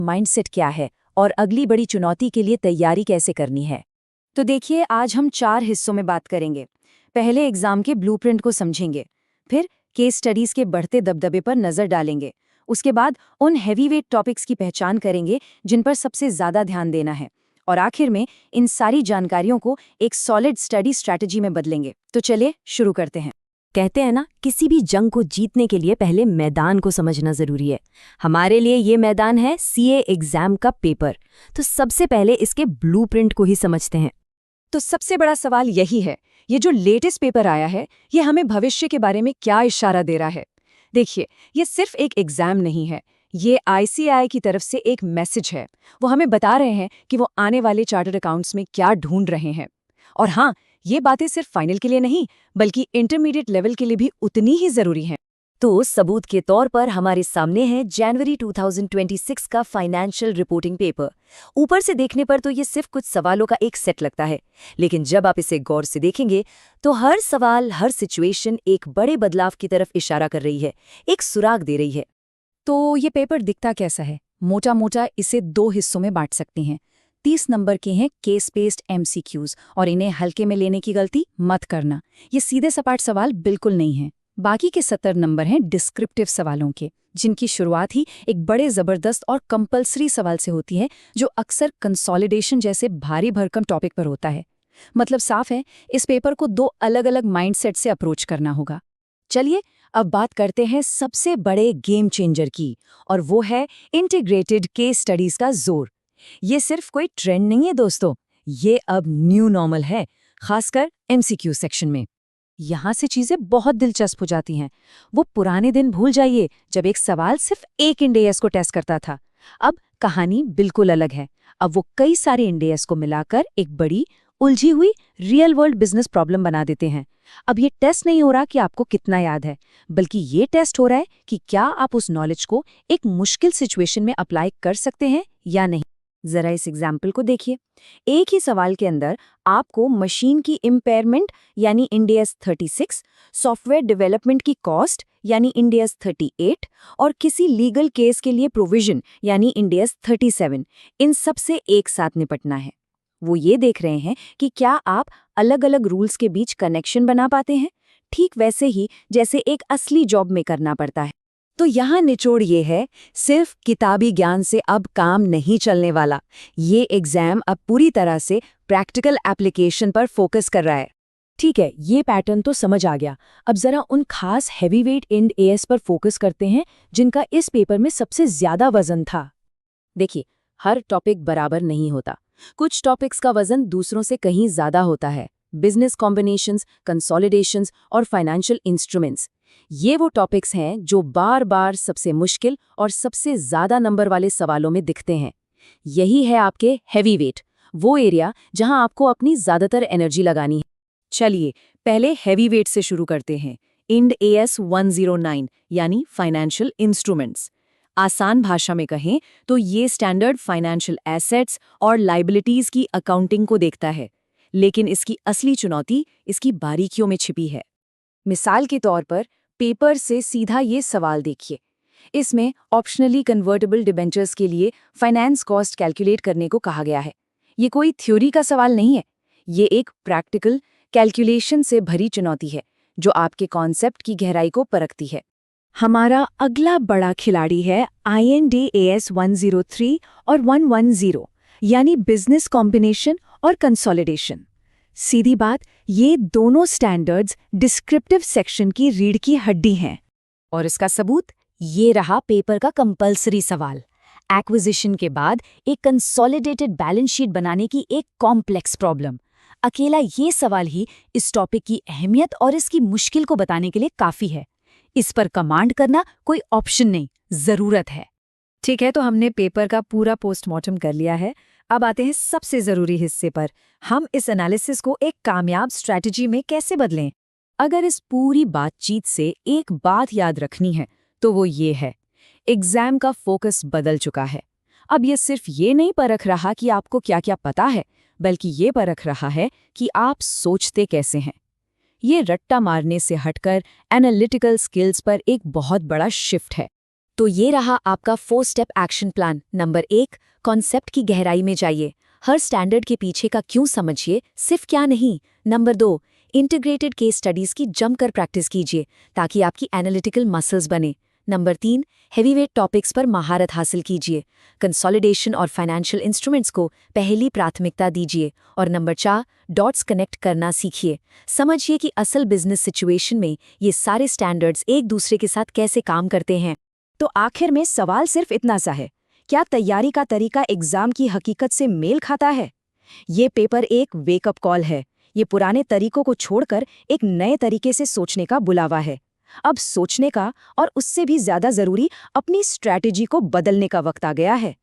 Mindset क्या है और अगली बड़ी चुनौती के लिए तैयारी कैसे करनी है। तो देखिए, आज हम 4 हिस्सों में बात करेंगे। पहले एग्जाम के ब्लूप्रिंट को समझेंगे, फिर केस स्टडीज के बढ़ते दबदबे पर नजर डालेंगे, उसके बाद उन हैवीवेट टॉपिक्स की पहचान करेंगे जिन पर सबसे ज्यादा ध्यान देना है, और आखिर में इन सारी जानकारियों को एक सॉलिड स्टडी स्ट्रैटेजी में बदलेंगे। तो चलिए शुरू करते हैं। कहते हैं ना, किसी भी जंग को जीतने के लिए पहले मैदान को समझना जरूरी है। हमारे लिए ये मैदान है सीए एग्जाम का पेपर। तो सबसे पहले इसके ब्लूप्रिंट को ही समझते हैं। तो सबसे बड़ा सवाल यही है, ये जो लेटेस्ट पेपर आया है, ये हमें भविष्य के बारे में क्या इशारा दे रहा है। देखिए, ये सिर्फ एक एग्जाम नहीं है, ये आईसीएआई की तरफ से एक मैसेज है। वो हमें बता रहे हैं कि वो आने वाले चार्टर्ड अकाउंट्स में क्या ढूंढ रहे हैं। और हाँ, ये बातें सिर्फ फाइनल के लिए नहीं, बल्कि इंटरमीडिएट लेवल के लिए भी उतनी ही जरूरी हैं। तो सबूत के तौर पर हमारे सामने है जनवरी 2026 का फाइनेंशियल रिपोर्टिंग पेपर। ऊपर से देखने पर तो ये सिर्फ कुछ सवालों का एक सेट लगता है, लेकिन जब आप इसे गौर से देखेंगे तो हर सवाल, हर सिचुएशन एक बड़े बदलाव की तरफ इशारा कर रही है, एक सुराग दे रही है। तो ये पेपर दिखता कैसा है? मोटा मोटा इसे 2 हिस्सों में बांट सकते हैं। 30 नंबर के हैं केस बेस्ड एमसीक्यूज, और इन्हें हल्के में लेने की गलती मत करना। ये सीधे सपाट सवाल बिल्कुल नहीं हैं। बाकी के 70 नंबर हैं डिस्क्रिप्टिव सवालों के, जिनकी शुरुआत ही एक बड़े जबरदस्त और कंपल्सरी सवाल से होती है, जो अक्सर कंसोलिडेशन जैसे भारी भरकम टॉपिक पर होता है। मतलब साफ है, इस पेपर को 2 अलग-अलग माइंडसेट से अप्रोच करना होगा। चलिए अब बात करते हैं सबसे बड़े गेम चेंजर की, और वो है इंटीग्रेटेड केस स्टडीज का जोर। ये सिर्फ कोई ट्रेंड नहीं है दोस्तों, ये अब न्यू नॉर्मल है, खासकर एमसीक्यू सेक्शन में। यहाँ से चीजें बहुत दिलचस्प हो जाती हैं। वो पुराने दिन भूल जाइए जब एक सवाल सिर्फ एक इंडेस को टेस्ट करता था। अब कहानी बिल्कुल अलग है। अब वो कई सारे इंडेस को मिलाकर एक बड़ी उलझी हुई रियल वर्ल्ड बिजनेस प्रॉब्लम बना देते हैं। अब ये टेस्ट नहीं हो रहा कि आपको कितना याद है, बल्कि ये टेस्ट हो रहा है कि क्या आप उस नॉलेज को एक मुश्किल सिचुएशन में अप्लाई कर सकते हैं या नहीं। जरा इस एग्जाम्पल को देखिए। एक ही सवाल के अंदर आपको मशीन की इम्पेयरमेंट यानी इंडेस 36, सॉफ्टवेयर डेवलपमेंट की कॉस्ट यानी इंडेस 38, और किसी लीगल केस के लिए प्रोविजन यानी इंडेस 37, इन सब से एक साथ निपटना है। वो ये देख रहे हैं कि क्या आप अलग अलग रूल्स के बीच कनेक्शन बना पाते हैं, ठीक वैसे ही जैसे एक असली जॉब में करना पड़ता है। तो यहाँ निचोड़ ये है, सिर्फ किताबी ज्ञान से अब काम नहीं चलने वाला। ये एग्जाम अब पूरी तरह से प्रैक्टिकल एप्लीकेशन पर फोकस कर रहा है। ठीक है, ये पैटर्न तो समझ आ गया। अब जरा उन खास हैवीवेट इंड एएस पर फोकस करते हैं जिनका इस पेपर में सबसे ज्यादा वजन था। देखिए, हर टॉपिक बराबर नहीं होता। कुछ टॉपिक्स का वजन दूसरों से कहीं ज्यादा होता है। बिजनेस कॉम्बिनेशंस, कंसोलिडेशंस और फाइनेंशियल इंस्ट्रूमेंट्स, ये वो टॉपिक्स हैं जो बार बार सबसे मुश्किल और सबसे ज्यादा नंबर वाले सवालों में दिखते हैं। यही है आपके हैवीवेट, वो एरिया जहां आपको अपनी ज्यादातर एनर्जी लगानी है। चलिए पहले हैवीवेट से शुरू करते हैं। इंड एएस 109 यानी फाइनेंशियल इंस्ट्रूमेंट्स। आसान भाषा में कहें तो ये स्टैंडर्ड फाइनेंशियल एसेट्स और लाइबिलिटीज की अकाउंटिंग को देखता है, लेकिन इसकी असली चुनौती इसकी बारीकियों में छिपी है। मिसाल के तौर पर पेपर से सीधा ये सवाल देखिए। इसमें ऑप्शनली कन्वर्टेबल डिबेंचर्स के लिए फाइनेंस कॉस्ट कैलकुलेट करने को कहा गया है। ये कोई थ्योरी का सवाल नहीं है, ये एक प्रैक्टिकल कैलकुलेशन से भरी चुनौती है जो आपके कॉन्सेप्ट की गहराई को परखती है। हमारा अगला बड़ा खिलाड़ी है IND-AS 103 और 110 यानी बिजनेस कॉम्बिनेशन और कंसोलिडेशन। सीधी बात, ये दोनों स्टैंडर्ड्स डिस्क्रिप्टिव सेक्शन की रीढ़ की हड्डी हैं। और इसका सबूत ये रहा पेपर का कंपल्सरी सवाल। एक्विजिशन के बाद एक कंसोलिडेटेड बैलेंस शीट बनाने की एक कॉम्प्लेक्स प्रॉब्लम। अकेला ये सवाल ही इस टॉपिक की अहमियत और इसकी मुश्किल को बताने के लिए काफी है। इस पर कमांड करना कोई ऑप्शन नहीं, जरूरत है। ठीक है, तो हमने पेपर का पूरा पोस्टमार्टम कर लिया है। अब आते हैं सबसे जरूरी हिस्से पर। हम इस एनालिसिस को एक कामयाब स्ट्रैटेजी में कैसे बदलें। अगर इस पूरी बातचीत से एक बात याद रखनी है तो वो ये है, एग्जाम का फोकस बदल चुका है। अब ये सिर्फ ये नहीं परख रहा कि आपको क्या क्या पता है, बल्कि ये परख रहा है कि आप सोचते कैसे हैं। ये रट्टा मारने से हटकर एनालिटिकल स्किल्स पर एक बहुत बड़ा शिफ्ट है। तो ये रहा आपका 4 step action plan. Number 1, concept की गहराई में जाइए। हर स्टैंडर्ड के पीछे का क्यों समझिए, सिर्फ क्या नहीं। नंबर 2, इंटीग्रेटेड केस स्टडीज की जमकर प्रैक्टिस कीजिए ताकि आपकी एनालिटिकल मसल्स बने। नंबर 3, हेवीवेट टॉपिक्स पर महारत हासिल कीजिए। कंसोलिडेशन और फाइनेंशियल इंस्ट्रूमेंट्स को पहली प्राथमिकता दीजिए। और नंबर 4, डॉट्स कनेक्ट करना सीखिए। समझिए कि असल बिजनेस सिचुएशन में ये सारे स्टैंडर्ड्स एक दूसरे के साथ कैसे काम करते हैं। तो आखिर में सवाल सिर्फ इतना सा है, क्या तैयारी का तरीका एग्जाम की हकीकत से मेल खाता है? ये पेपर एक वेकअप कॉल है। ये पुराने तरीकों को छोड़कर एक नए तरीके से सोचने का बुलावा है। अब सोचने का और उससे भी ज्यादा जरूरी अपनी स्ट्रैटेजी को बदलने का वक्त आ गया है।